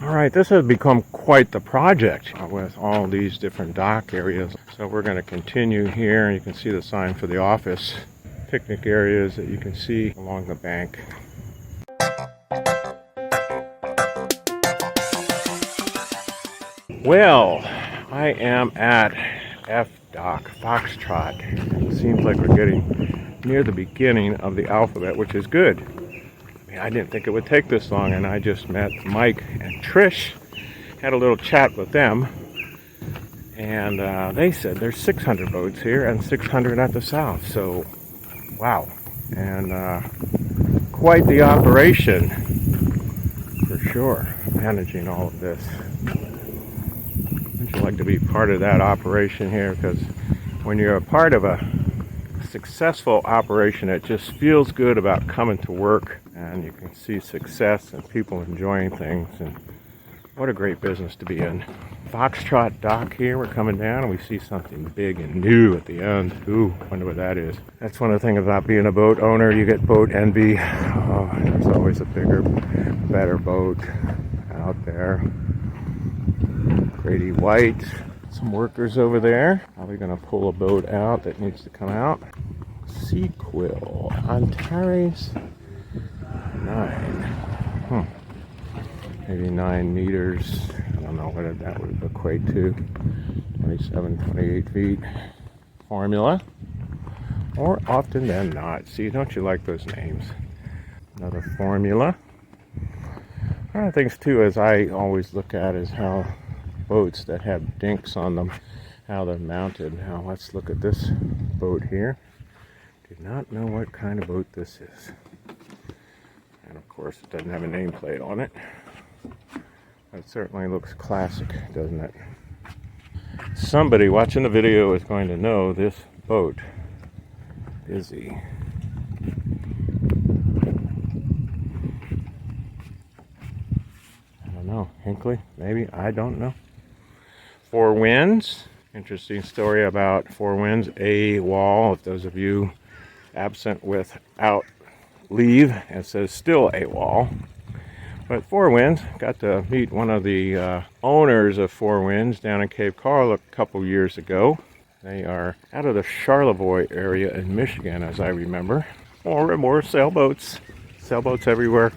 All right, this has become quite the project with all these different dock areas. So we're going to continue here. You can see the sign for the office. Picnic areas that you can see along the bank. Well, I am at F Dock, Foxtrot. It seems like we're getting near the beginning of the alphabet, which is good. I mean, I didn't think it would take this long, and I just met Mike and Trish, had a little chat with them, and they said there's 600 boats here and 600 at the south, so wow. And quite the operation, for sure, managing all of this. Wouldn't you like to be part of that operation here? Because when you're a part of a successful operation, it just feels good about coming to work, and you can see success and people enjoying things, and what a great business to be in. Foxtrot Dock here, we're coming down and we see something big and new at the end. Ooh, wonder what that is. That's one of the things about being a boat owner, you get boat envy. Oh, there's always a bigger, better boat out there. Grady White, some workers over there. Probably gonna pull a boat out that needs to come out. Seaquill, Antares 9. Maybe 9 meters. I don't know what that would equate to. 27, 28 feet. Formula. Or often than not. See, don't you like those names? Another Formula. One of the things too, as I always look at, is how boats that have dinks on them, how they're mounted. Now let's look at this boat here. Do not know what kind of boat this is. And of course it doesn't have a nameplate on it. It certainly looks classic, doesn't it? Somebody watching the video is going to know this boat. Busy. I don't know. Hinkley? Maybe? I don't know. Four Winds. Interesting story about Four Winds. AWOL. If those of you absent without leave, it says still AWOL. But Four Winds, got to meet one of the owners of Four Winds down in Cape Coral a couple years ago. They are out of the Charlevoix area in Michigan, as I remember. More and more sailboats. Sailboats everywhere.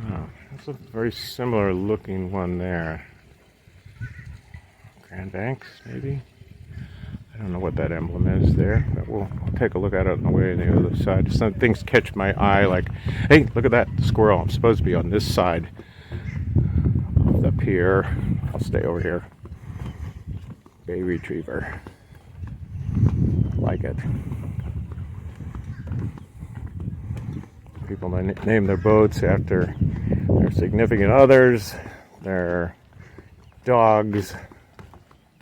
Oh, that's a very similar looking one there. Grand Banks, maybe? I don't know what that emblem is there, but we'll take a look at it on the way to the other side. Some things catch my eye, like, hey, look at that squirrel. I'm supposed to be on this side of the pier. I'll stay over here. Bay Retriever. Like it. People name their boats after their significant others, their dogs,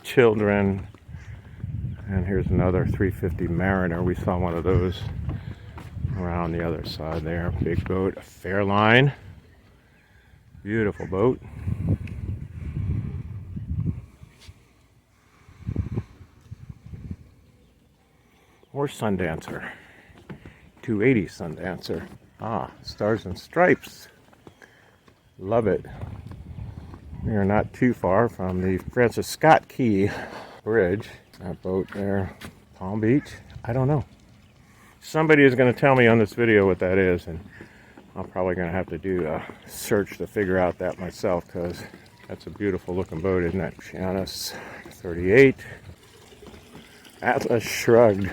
children. And here's another 350 Mariner. We saw one of those around the other side there. Big boat, a Fairline. Beautiful boat. Or Sundancer. 280 Sundancer. Ah, Stars and Stripes. Love it. We are not too far from the Francis Scott Key Bridge. That boat there, Palm Beach, I don't know. Somebody is going to tell me on this video what that is, and I'm probably going to have to do a search to figure out that myself, because that's a beautiful looking boat, isn't it? Janus 38, Atlas Shrugged.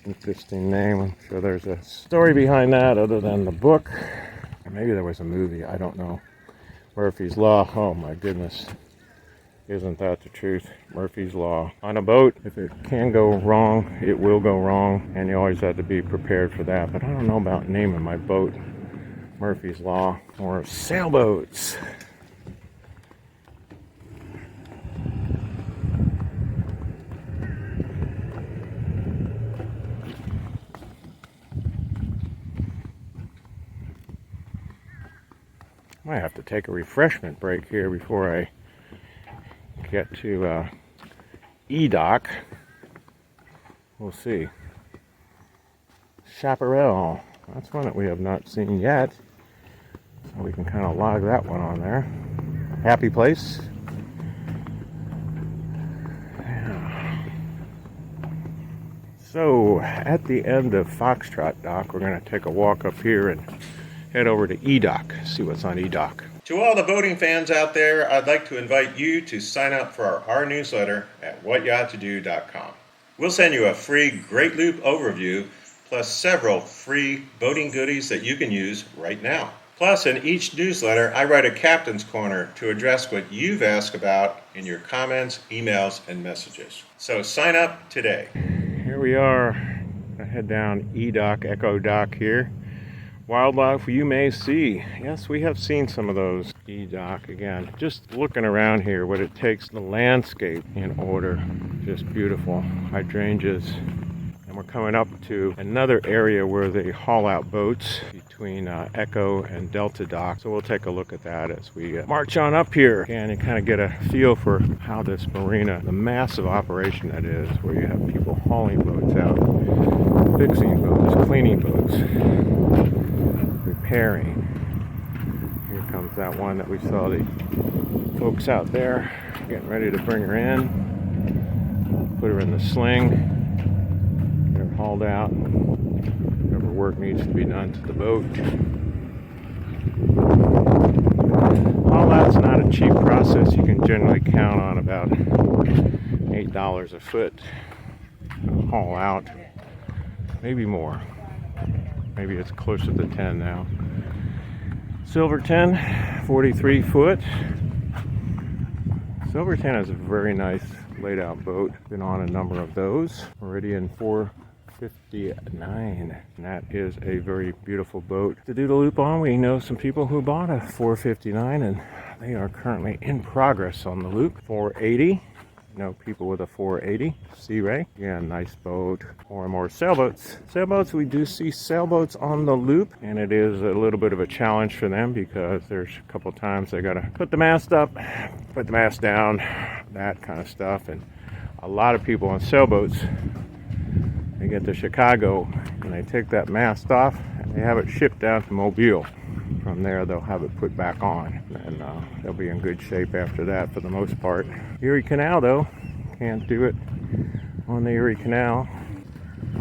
Interesting name. I'm sure there's a story behind that other than the book. Or maybe there was a movie, I don't know. Murphy's Law, oh my goodness. Isn't that the truth? Murphy's Law. On a boat, if it can go wrong, it will go wrong, and you always have to be prepared for that. But I don't know about naming my boat Murphy's Law or sailboats. Might have to take a refreshment break here before I get to E-Dock. We'll see. Chaparral. That's one that we have not seen yet. We can kind of log that one on there. Happy place. Yeah. So at the end of Foxtrot Dock, we're going to take a walk up here and head over to E-Dock, see what's on E-Dock. To all the boating fans out there, I'd like to invite you to sign up for our newsletter at whatyachttodo.com. We'll send you a free Great Loop overview, plus several free boating goodies that you can use right now. Plus, in each newsletter, I write a Captain's Corner to address what you've asked about in your comments, emails, and messages. So sign up today. Here we are. I head down E-Dock, Echo Dock here. Wildlife you may see. Yes, we have seen some of those. E-Dock again. Just looking around here, what it takes, the landscape in order. Just beautiful hydrangeas. And we're coming up to another area where they haul out boats between Echo and Delta Dock. So we'll take a look at that as we march on up here and kind of get a feel for how this marina, the massive operation that is, where you have people hauling boats out, fixing boats, cleaning boats, repairing. Here comes that one that we saw the folks out there getting ready to bring her in, put her in the sling. Hauled out, whatever work needs to be done to the boat. Haul out's not a cheap process. You can generally count on about $8 a foot to haul out, maybe more. Maybe it's closer to 10 now. Silverton, 43 foot. Silverton is a very nice laid out boat. Been on a number of those. Meridian 459. And that is a very beautiful boat to do the loop on. We know some people who bought a 459 and they are currently in progress on the loop. 480. Know people with a 480 Sea Ray. Yeah, nice boat. More and more sailboats. Sailboats, we do see sailboats on the loop, and it is a little bit of a challenge for them because there's a couple times they gotta put the mast up, put the mast down, that kind of stuff. And a lot of people on sailboats, they get to Chicago and they take that mast off and they have it shipped down to Mobile. From there they'll have it put back on, and they'll be in good shape after that for the most part. Erie Canal though, can't do it on the Erie Canal.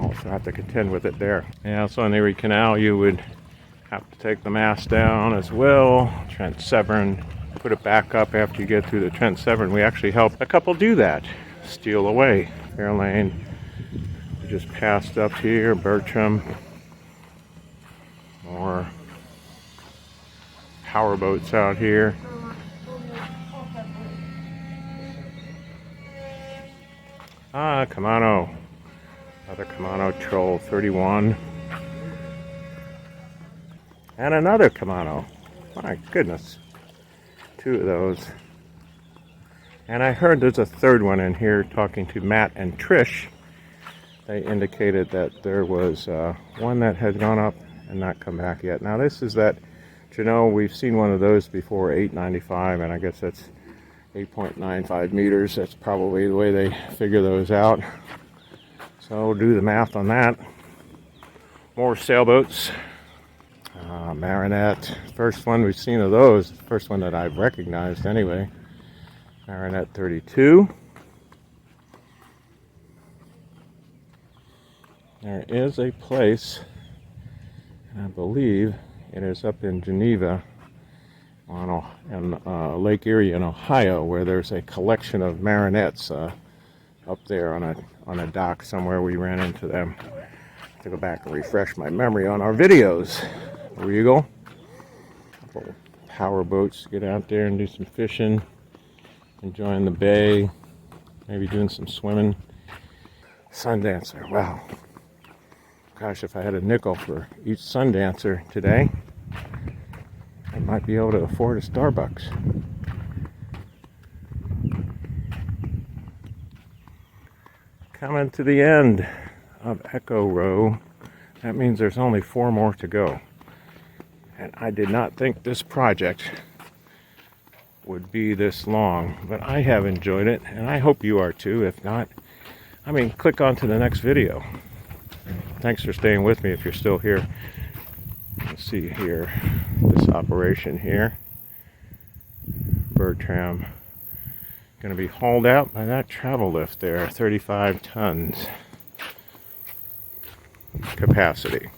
Also have to contend with it there. Yeah, so on the Erie Canal you would have to take the mast down as well. Trent Severn, put it back up after you get through the Trent Severn. We actually helped a couple do that, steal away. Fairlane, we just passed up here, Bertram, more power boats out here. Ah, Kamano. Another Kamano Troll 31. And another Kamano. My goodness. Two of those. And I heard there's a third one in here talking to Matt and Trish. They indicated that there was one that had gone up and not come back yet. Now this is that, you know, we've seen one of those before, 895, and I guess that's 8.95 meters. That's probably the way they figure those out. So we'll do the math on that. More sailboats. Marinette. First one we've seen of those. First one that I've recognized anyway. Marinette 32. There is a place, I believe it is up in Geneva on Lake Erie in Ohio, where there's a collection of marinettes up there on a dock somewhere. We ran into them. I have to go back and refresh my memory on our videos. Regal. Couple power boats to get out there and do some fishing, enjoying the bay, maybe doing some swimming. Sundancer, wow. Gosh, if I had a nickel for each Sundancer today, I might be able to afford a Starbucks. Coming to the end of Echo Row. That means there's only 4 more to go. And I did not think this project would be this long, but I have enjoyed it, and I hope you are too. If not, I mean, click on to the next video. Thanks for staying with me if you're still here. Let's see here. this operation here. Bertram going to be hauled out by that travel lift there, 35 tons capacity.